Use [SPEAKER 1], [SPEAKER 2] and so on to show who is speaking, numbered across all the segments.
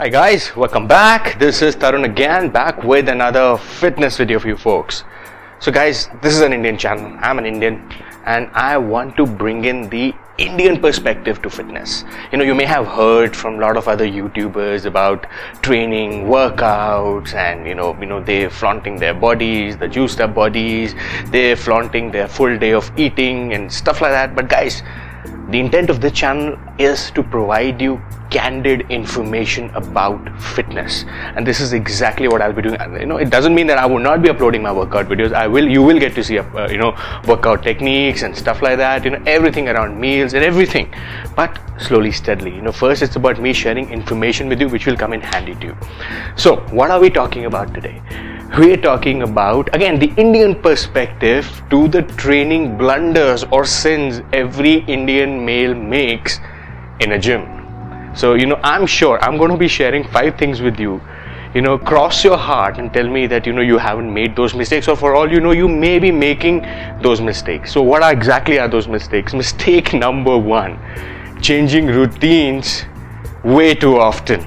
[SPEAKER 1] Hi guys, welcome back. This is Tarun again, back with another fitness video for you folks. So guys, this is an Indian channel. I'm an Indian and I want to bring in the Indian perspective to fitness. You may have heard from a lot of other YouTubers about training, workouts, and they're flaunting their bodies, the juiced up bodies, they're flaunting their full day of eating and stuff like that. But guys, the intent of this channel is to provide you candid information about fitness, and this is exactly what I'll be doing. It doesn't mean that I will not be uploading my workout videos. You will get to see workout techniques and stuff like that, everything around meals and everything, but slowly, steadily. First it's about me sharing information with you which will come in handy to you. So what are we talking about today? We're talking about, again, the Indian perspective to the training blunders or sins every Indian male makes in a gym. So, I'm sure I'm going to be sharing 5 things with you. Cross your heart and tell me that, you haven't made those mistakes, or for all you may be making those mistakes. So what exactly are those mistakes? Mistake number 1, changing routines way too often.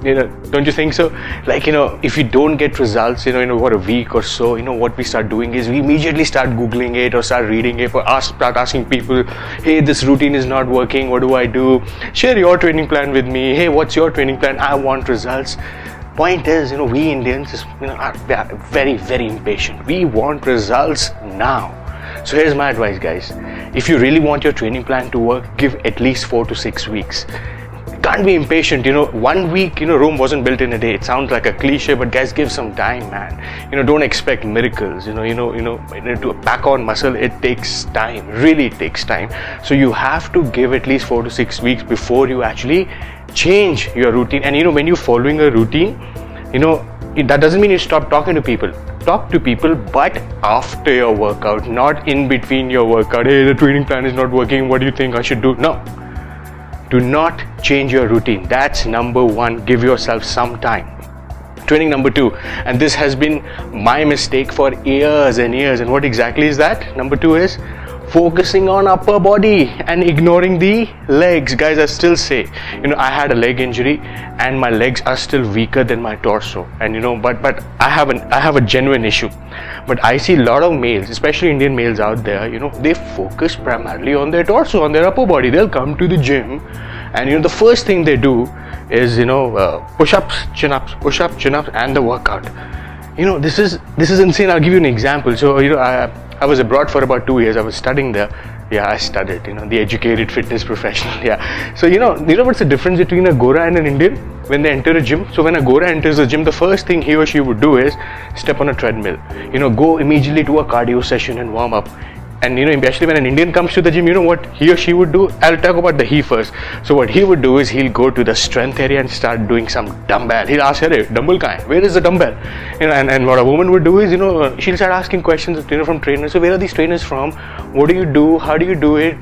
[SPEAKER 1] Don't you think so? If you don't get results, for a week or so, what we start doing is we immediately start Googling it or start reading it, or start asking people, hey, this routine is not working, what do I do? Share your training plan with me. Hey, what's your training plan? I want results. Point is, we Indians are very, very impatient. We want results now. So here's my advice, guys. If you really want your training plan to work, give at least 4 to 6 weeks. Can't be impatient. 1 week, Rome wasn't built in a day. It sounds like a cliche, but guys, give some time, man. Don't expect miracles. To pack on muscle, it takes time. Really, it takes time. So you have to give at least 4 to 6 weeks before you actually change your routine. And when you're following a routine, that doesn't mean you stop talking to people. Talk to people, but after your workout, not in between your workout. Hey, the training plan is not working. What do you think I should do? No. Do not change your routine. That's number 1. Give yourself some time. Training number 2, and this has been my mistake for years and years. And what exactly is that? Number 2 is focusing on upper body and ignoring the legs. Guys, I still say, I had a leg injury and my legs are still weaker than my torso. And but I have a genuine issue. But I see a lot of males, especially Indian males out there, they focus primarily on their torso, on their upper body. They'll come to the gym and the first thing they do is push-ups, chin-ups, push-up, chin-ups, and the workout. This is insane. I'll give you an example. So I was abroad for about 2 years. I was studying there. Yeah, I studied, the educated fitness professional. Yeah. So, what's the difference between a Gora and an Indian when they enter a gym? So when a Gora enters the gym, the first thing he or she would do is step on a treadmill, go immediately to a cardio session and warm up. And especially when an Indian comes to the gym, what he or she would do? I'll talk about the he first. So what he would do is he'll go to the strength area and start doing some dumbbell. He'll ask, hey, dumbbell kahan hai? Where is the dumbbell? And what a woman would do is, she'll start asking questions, from trainers. So where are these trainers from? What do you do? How do you do it?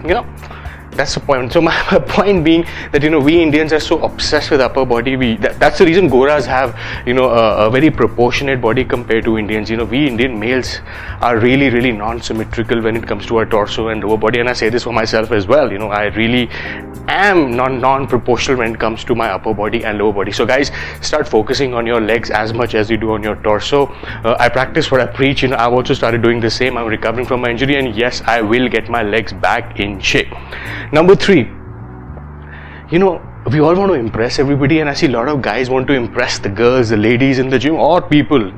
[SPEAKER 1] That's the point. So my point being that we Indians are so obsessed with upper body. That's the reason Goras have a very proportionate body compared to Indians. We Indian males are really, really non-symmetrical when it comes to our torso and lower body. And I say this for myself as well. I really am non-proportional when it comes to my upper body and lower body. So guys, start focusing on your legs as much as you do on your torso. I practice what I preach. I've also started doing the same. I'm recovering from my injury, and yes, I will get my legs back in shape. Number 3, we all want to impress everybody, and I see a lot of guys want to impress the girls, the ladies in the gym, or people.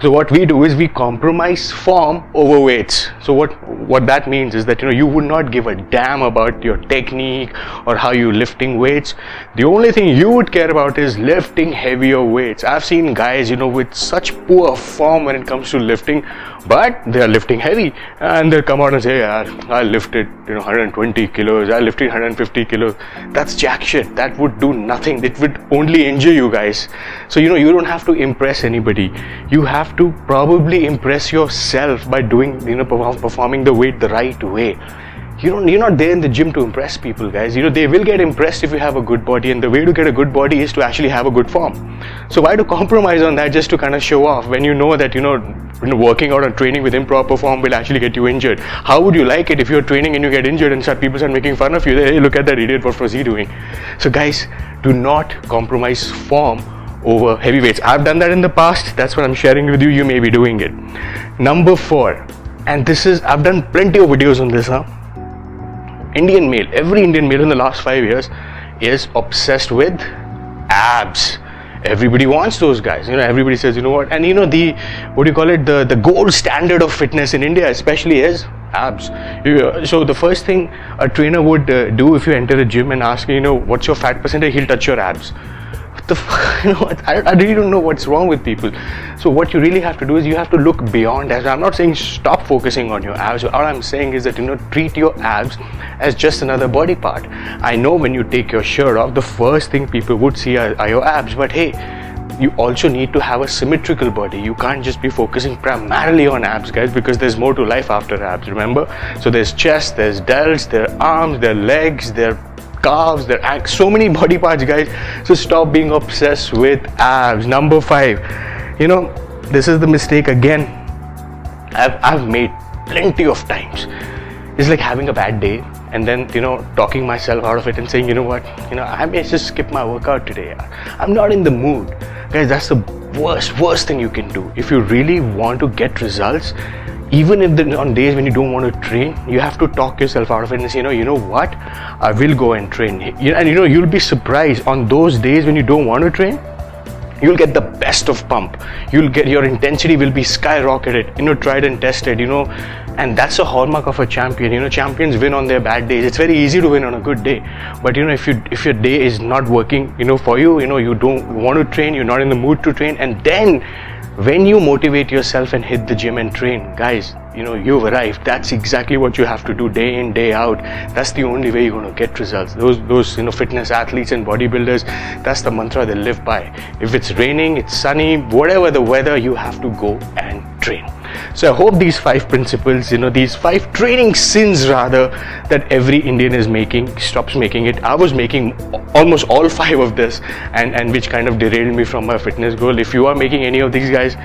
[SPEAKER 1] So what we do is we compromise form over weights. So what that means is that you would not give a damn about your technique or how you're lifting weights. The only thing you would care about is lifting heavier weights. I've seen guys with such poor form when it comes to lifting, but they are lifting heavy, and they'll come out and say, yeah, I lifted 120 kilos, I lifted 150 kilos. That's jack shit. That would do nothing. It would only injure you guys. So you don't have to impress anybody. You have to probably impress yourself by doing performing the weight the right way. You're not there in the gym to impress people, guys. They will get impressed if you have a good body, and the way to get a good body is to actually have a good form. So why to compromise on that just to kind of show off when you know that working out and training with improper form will actually get you injured? How would you like it if you're training and you get injured and people start making fun of you? Hey, look at that idiot, what was he doing? So guys, do not compromise form over heavy weights. I've done that in the past. That's what I'm sharing with you. You may be doing it. Number 4, and this is, I've done plenty of videos on this, Indian male, every Indian male in the last 5 years is obsessed with abs. Everybody wants those guys. Everybody says, you know what, and the, what do you call it, the gold standard of fitness in India especially is abs. So the first thing a trainer would do if you enter a gym and ask, what's your fat percentage, he'll touch your abs. What the I really don't know what's wrong with people. So what you really have to do is you have to look beyond abs. I'm not saying stop focusing on your abs. All I'm saying is that treat your abs as just another body part. I know when you take your shirt off, the first thing people would see are your abs, but hey, you also need to have a symmetrical body. You can't just be focusing primarily on abs, guys, because there's more to life after abs, remember? So there's chest, there's delts, there are arms, there are legs, there are calves, there are so many body parts, guys. So stop being obsessed with abs. Number 5, this is the mistake again I've made plenty of times. It's like having a bad day and then talking myself out of it and saying, you know what, I may just skip my workout today. I'm not in the mood. Guys, that's the worst thing you can do. If you really want to get results, even if on days when you don't want to train, you have to talk yourself out of it and say, you know what, I will go and train. And you'll be surprised, on those days when you don't want to train, you'll get the best of pump. Your intensity will be skyrocketed, tried and tested, and that's a hallmark of a champion. Champions win on their bad days. It's very easy to win on a good day, but if your day is not working, for you, you don't want to train, you're not in the mood to train, and then when you motivate yourself and hit the gym and train, guys, you've arrived. That's exactly what you have to do day in, day out. That's the only way you're going to get results. Those fitness athletes and bodybuilders, that's the mantra they live by. If it's raining, it's sunny, whatever the weather, you have to go and train. So I hope these 5 principles, these 5 training sins rather, that every Indian is making, stops making it. I was making almost all 5 of this, and which kind of derailed me from my fitness goal. If you are making any of these, guys,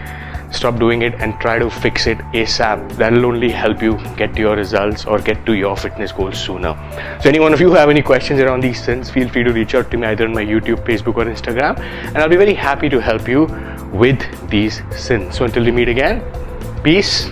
[SPEAKER 1] stop doing it and try to fix it ASAP. That'll only help you get to your results or get to your fitness goals sooner. So any one of you who have any questions around these sins, feel free to reach out to me either on my YouTube, Facebook or Instagram, and I'll be very happy to help you with these sins. So until we meet again, peace